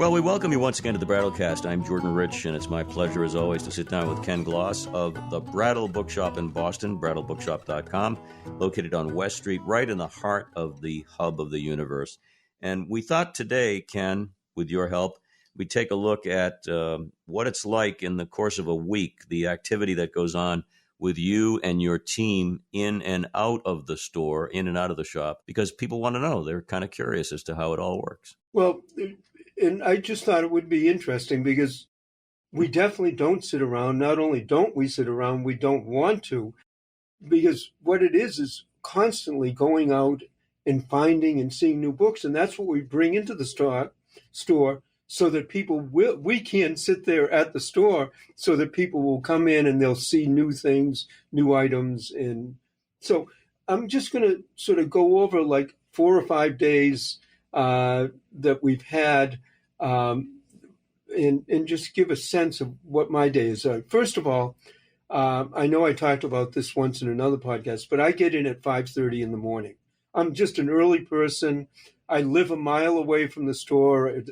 Well, we welcome you once again to the Brattlecast. I'm Jordan Rich, and it's my pleasure, as always, to sit down with Ken Gloss of the Brattle Bookshop in Boston, brattlebookshop.com, located on West Street, right in the heart of the hub of the universe. And we thought today, Ken, with your help, we'd take a look at what it's like in the course of a week, the activity that goes on with you and your team in and out of the store, in and out of the shop, because people want to know. They're kind of curious as to how it all works. Well, and I just thought it would be interesting because we definitely don't sit around. Not only don't we sit around, we don't want to, because what it is constantly going out and finding and seeing new books. And that's what we bring into the store so that we can sit there at the store so that people will come in and they'll see new things, new items. And so I'm just going to sort of go over like 4 or 5 days that we've had and just give a sense of what my day is like. First of all, I know I talked about this once in another podcast, but I get in at 5:30 in the morning. I'm just an early person. I live a mile away from the store.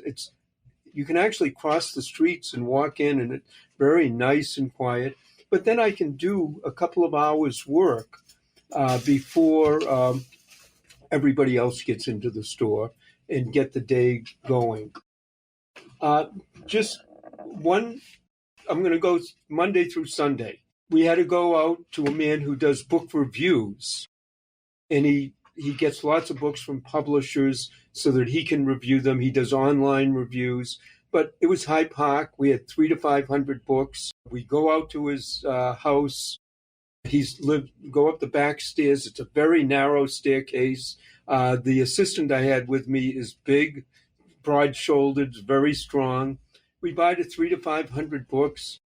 You can actually cross the streets and walk in, and it's very nice and quiet. But then I can do a couple of hours work before everybody else gets into the store and get the day going. I'm going to go Monday through Sunday. We had to go out to a man who does book reviews, and he gets lots of books from publishers so that he can review them. He does online reviews, but it was Hyde Park. We had 300 to 500 books. We go out to his house. Go up the back stairs. It's a very narrow staircase. The assistant I had with me is big, broad-shouldered, very strong. We buy the 300 to 500 books.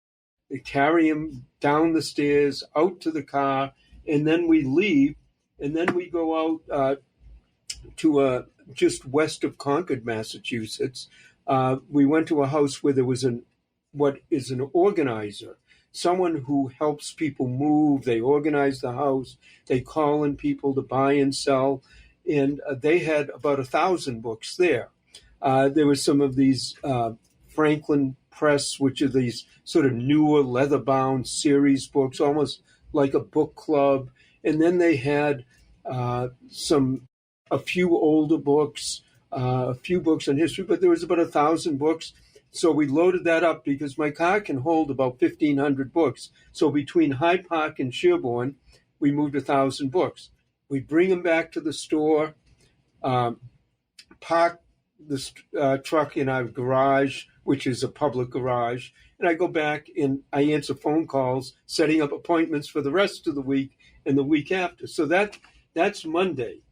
They carry them down the stairs, out to the car, and then we leave. And then we go out to just west of Concord, Massachusetts. We went to a house where there was what is an organizer, someone who helps people move. They organize the house. They call in people to buy and sell. And they had about 1,000 books there. There were some of these Franklin Press, which are these sort of newer leatherbound series books, almost like a book club. And then they had a few older books, a few books on history, but there was about 1,000 books. So we loaded that up because my car can hold about 1,500 books. So between Hyde Park and Sherborne, we moved 1,000 books. We bring them back to the store, park the truck in our garage, which is a public garage, and I go back and I answer phone calls, setting up appointments for the rest of the week and the week after. So that's Monday.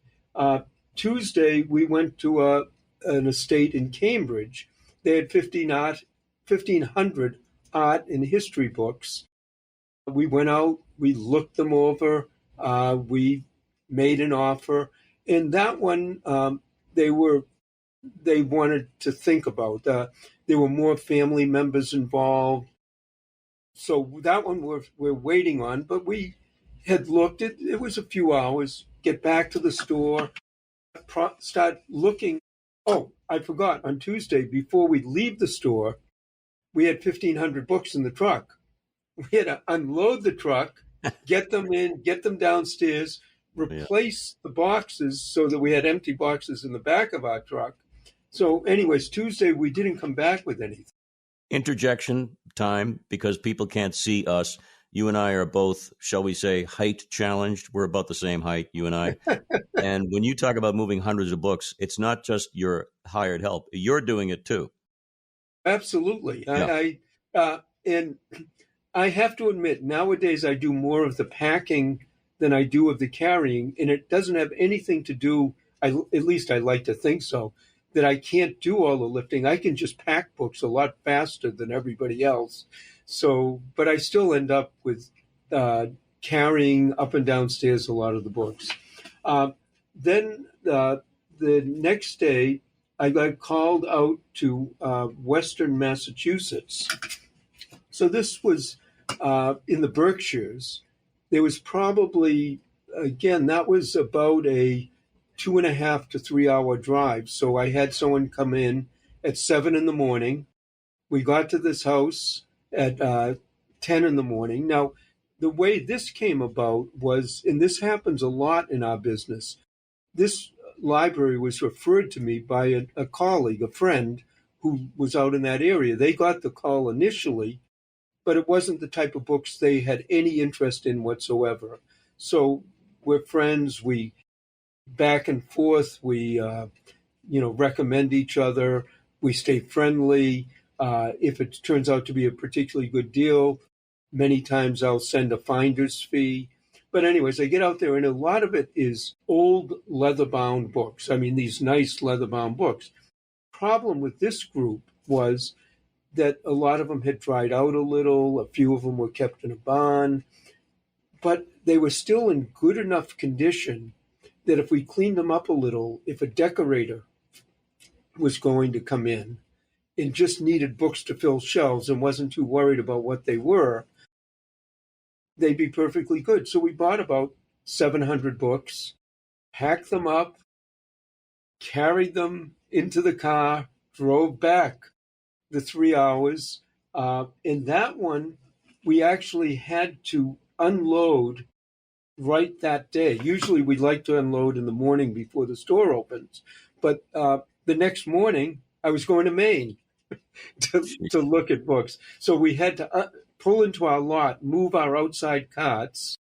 Tuesday, we went to an estate in Cambridge. They had 1,500 art and history books. We went out, we looked them over, we made an offer, and that one they wanted to think about. There were more family members involved. So that one we're waiting on, but we had looked at it. Was a few hours, get back to the store, start looking. Oh, I forgot, on Tuesday, before we leave the store, we had 1,500 books in the truck. We had to unload the truck, get them in, get them downstairs, replace the boxes so that we had empty boxes in the back of our truck. So anyways, Tuesday, we didn't come back with anything. Interjection time, because people can't see us. You and I are both, shall we say, height challenged. We're about the same height, you and I. And when you talk about moving hundreds of books, it's not just your hired help. You're doing it too. Absolutely. Yeah. And I have to admit, nowadays I do more of the packing than I do of the carrying. And it doesn't have anything to do, at least I like to think so, that I can't do all the lifting. I can just pack books a lot faster than everybody else. So, but I still end up with carrying up and downstairs a lot of the books. Then the next day, I got called out to Western Massachusetts. So this was in the Berkshires. There was probably, again, that was about a 2.5 to 3 hour drive. So I had someone come in at 7 in the morning. We got to this house at 10 in the morning. Now, the way this came about was, and this happens a lot in our business, this library was referred to me by a colleague, a friend who was out in that area. They got the call initially, but it wasn't the type of books they had any interest in whatsoever. So we're friends. We back and forth. We recommend each other. We stay friendly. If it turns out to be a particularly good deal, many times I'll send a finder's fee. But anyways, I get out there, and a lot of it is old leatherbound books. I mean, these nice leatherbound books. Problem with this group was that a lot of them had dried out a little. A few of them were kept in a barn, but they were still in good enough condition that if we cleaned them up a little, if a decorator was going to come in and just needed books to fill shelves and wasn't too worried about what they were, they'd be perfectly good. So we bought about 700 books, packed them up, carried them into the car, drove back the 3 hours. In that one, we actually had to unload right that day. Usually we like to unload in the morning before the store opens. But the next morning, I was going to Maine to look at books. So we had to pull into our lot, move our outside carts.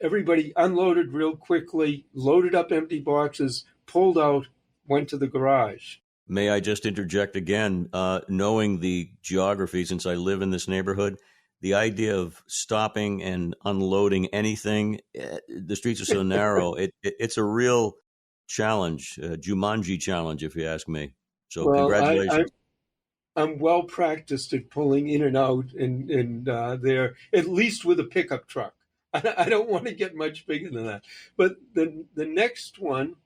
Everybody unloaded real quickly, loaded up empty boxes, pulled out, went to the garage. May I just interject again? Knowing the geography, since I live in this neighborhood, the idea of stopping and unloading anything, the streets are so narrow, it's a real challenge, a Jumanji challenge, if you ask me. So congratulations. I'm well practiced at pulling in and out and there, at least with a pickup truck. I don't want to get much bigger than that. But the next one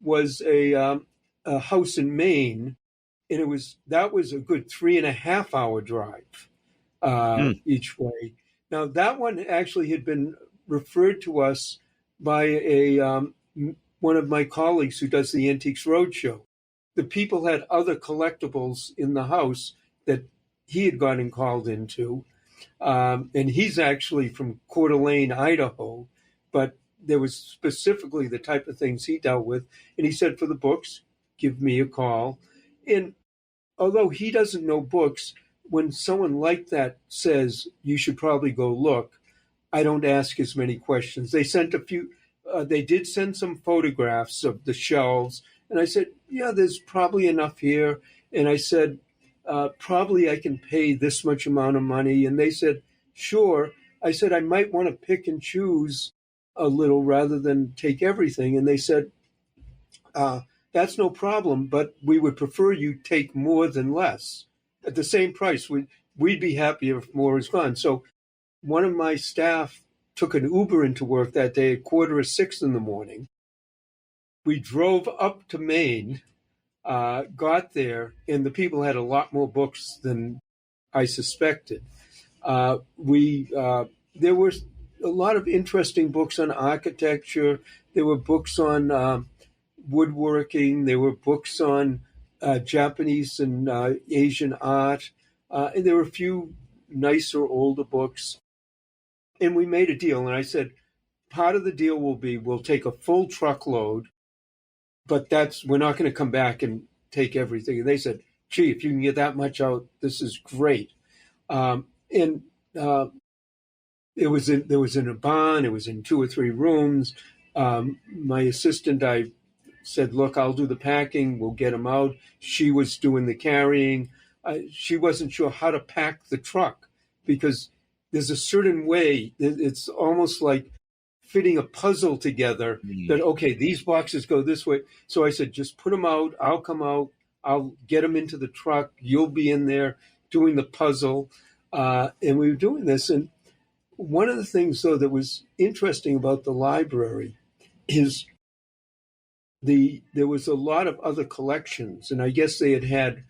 was a house in Maine, and that was a good 3.5 hour drive each way. Now that one actually had been referred to us by one of my colleagues who does the Antiques Roadshow. The people had other collectibles in the house that he had gotten called into. And he's actually from Coeur d'Alene, Idaho, but there was specifically the type of things he dealt with. And he said, for the books, give me a call. And although he doesn't know books, when someone like that says, you should probably go look, I don't ask as many questions. They did send some photographs of the shelves. And I said, yeah, there's probably enough here. And I said, probably I can pay this much amount of money. And they said, sure. I said, I might want to pick and choose a little rather than take everything. And they said, that's no problem, but we would prefer you take more than less. At the same price, we'd be happier if more is gone. So one of my staff took an Uber into work that day at 5:45 in the morning. We drove up to Maine, got there, and the people had a lot more books than I suspected. There were a lot of interesting books on architecture. There were books on woodworking. There were books on Japanese and Asian art. And there were a few nicer, older books. And we made a deal. And I said, part of the deal will be we'll take a full truckload, but we're not going to come back and take everything. And they said, gee, if you can get that much out, this is great. It was in a barn. It was in 2 or 3 rooms. My assistant, I said, look, I'll do the packing. We'll get them out. She was doing the carrying. She wasn't sure how to pack the truck because there's a certain way. It's almost like fitting a puzzle together that, okay, these boxes go this way. So I said, just put them out. I'll come out. I'll get them into the truck. You'll be in there doing the puzzle. And we were doing this. And one of the things, though, that was interesting about the library is there was a lot of other collections. And I guess they had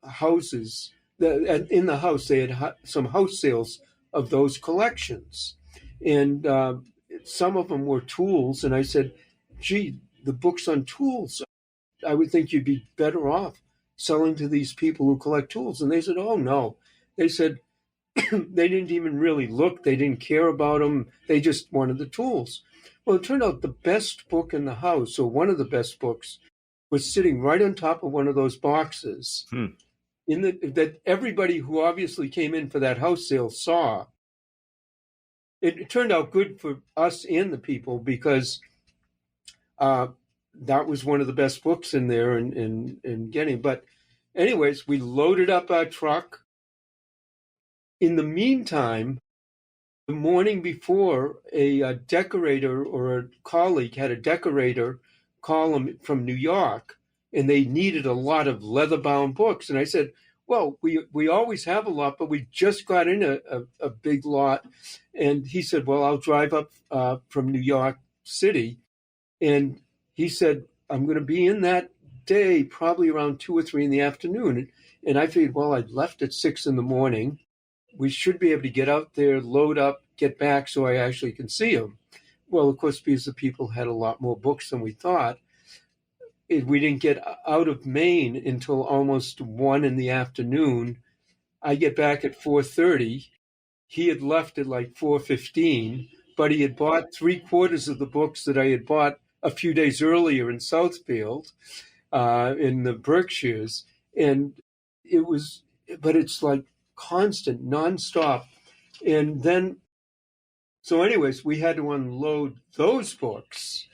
houses. In the house, they had some house sales of those collections. And some of them were tools. And I said, gee, the books on tools, I would think you'd be better off selling to these people who collect tools? And they said, oh, no. They said they didn't even really look. They didn't care about them. They just wanted the tools. Well, it turned out the best book in the house, or one of the best books, was sitting right on top of one of those boxes that everybody who obviously came in for that house sale saw. It turned out good for us and the people because that was one of the best books in there and getting. But anyways, we loaded up our truck. In the meantime, the morning before, a decorator or a colleague had a decorator call them from New York, and they needed a lot of leatherbound books. And I said, well, we always have a lot, but we just got in a big lot. And he said, well, I'll drive up from New York City. And he said, I'm going to be in that day probably around 2 or 3 in the afternoon. And I figured, well, I'd left at 6 in the morning. We should be able to get out there, load up, get back so I actually can see them. Well, of course, because the people had a lot more books than we thought, we didn't get out of Maine until almost 1 in the afternoon. I get back at 4:30. He had left at like 4:15, but he had bought 3/4 of the books that I had bought a few days earlier in Southfield, in the Berkshires. And but it's like constant, nonstop. And then, so anyways, we had to unload those books.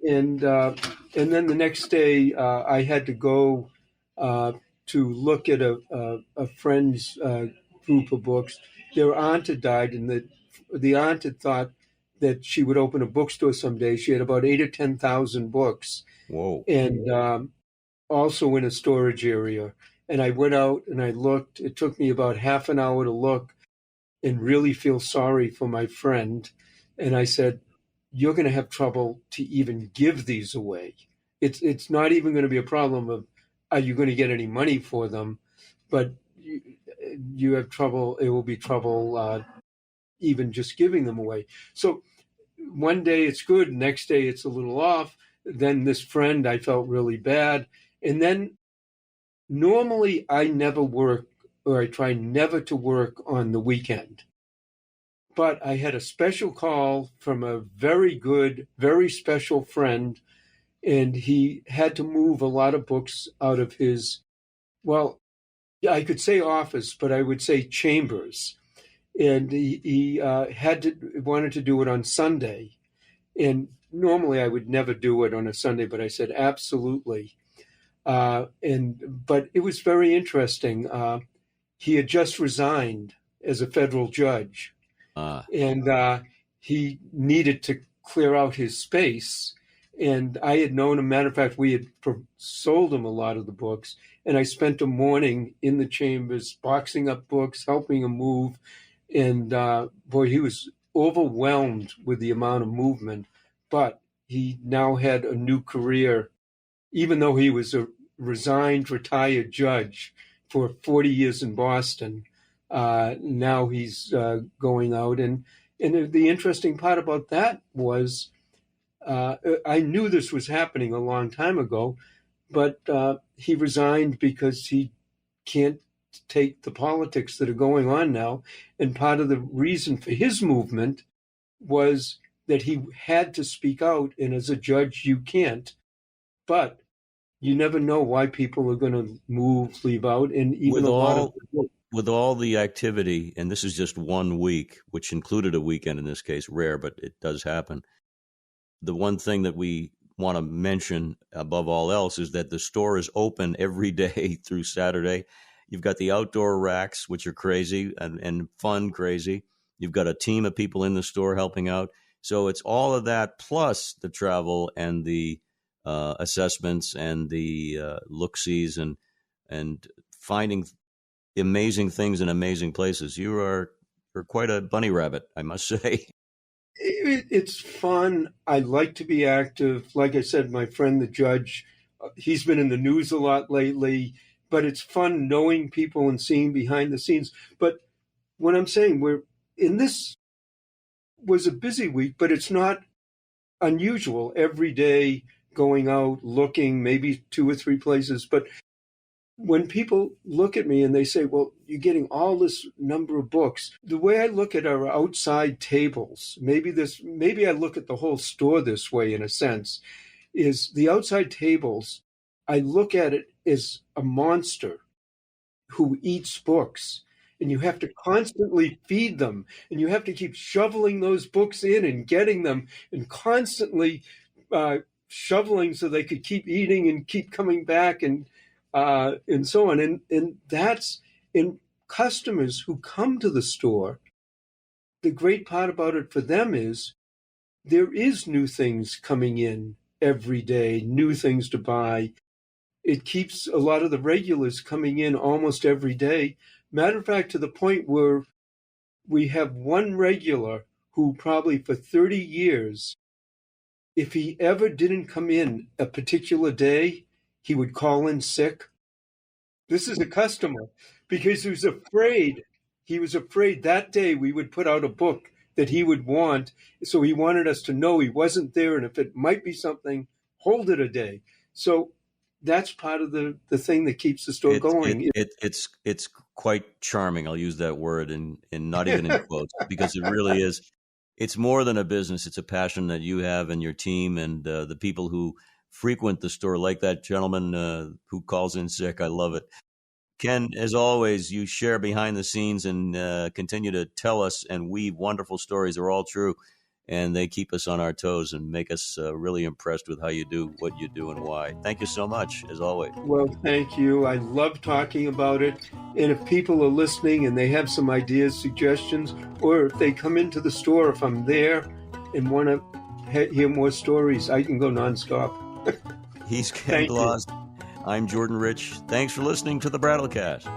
And then the next day, I had to go to look at a friend's group of books. Their aunt had died, and the aunt had thought that she would open a bookstore someday. She had about 8,000 or 10,000 books. Whoa! And also in a storage area. And I went out and I looked. It took me about half an hour to look and really feel sorry for my friend. And I said, you're going to have trouble to even give these away. It's not even going to be a problem of, are you going to get any money for them? But you have trouble. It will be trouble even just giving them away. So one day it's good. Next day it's a little off. Then this friend, I felt really bad. And then normally I never work, or I try never to work on the weekend. But I had a special call from a very good, very special friend, and he had to move a lot of books out of his, well, I could say office, but I would say chambers. And he wanted to do it on Sunday. And normally I would never do it on a Sunday, but I said, absolutely. But it was very interesting. He had just resigned as a federal judge, and he needed to clear out his space. And I had known him. Matter of fact, we had sold him a lot of the books, and I spent a morning in the chambers boxing up books, helping him move. And boy, he was overwhelmed with the amount of movement. But he now had a new career, even though he was a resigned, retired judge for 40 years in Boston. Now he's going out. And the interesting part about that was I knew this was happening a long time ago, but he resigned because he can't take the politics that are going on now. And part of the reason for his movement was that he had to speak out. And as a judge, you can't. But you never know why people are going to move, leave out, and even with all the activity, and this is just 1 week, which included a weekend in this case, rare, but it does happen. The one thing that we want to mention above all else is that the store is open every day through Saturday. You've got the outdoor racks, which are crazy and fun crazy. You've got a team of people in the store helping out. So it's all of that plus the travel and the assessments and the look-sees and finding amazing things in amazing places. You're quite a bunny rabbit, I must say. It's fun. I like to be active. Like I said, my friend, the judge, he's been in the news a lot lately, but it's fun knowing people and seeing behind the scenes. But what I'm saying, this was a busy week, but it's not unusual every day going out, looking, maybe 2 or 3 places. But when people look at me and they say, well, you're getting all this number of books, the way I look at our outside tables, maybe I look at the whole store this way in a sense, is the outside tables, I look at it as a monster who eats books. And you have to constantly feed them, and you have to keep shoveling those books in and getting them, and constantly shoveling so they could keep eating and keep coming back, and so on. And that's in customers who come to the store. The great part about it for them is there is new things coming in every day, new things to buy. It keeps a lot of the regulars coming in almost every day. Matter of fact, to the point where we have one regular who probably for 30 years, if he ever didn't come in a particular day, he would call in sick. This is a customer because he was afraid. He was afraid that day we would put out a book that he would want. So he wanted us to know he wasn't there. And if it might be something, hold it a day. So that's part of the thing that keeps the store going. It's quite charming. I'll use that word and not even in quotes, because it really is. It's more than a business. It's a passion that you have and your team and the people who frequent the store, like that gentleman who calls in sick. I love it. Ken, as always, you share behind the scenes and continue to tell us and weave wonderful stories. They're all true. And they keep us on our toes and make us really impressed with how you do what you do and why. Thank you so much, as always. Well, thank you. I love talking about it. And if people are listening and they have some ideas, suggestions, or if they come into the store, if I'm there and want to hear more stories, I can go nonstop. He's Ken Gloss. I'm Jordan Rich. Thanks for listening to the Brattlecast.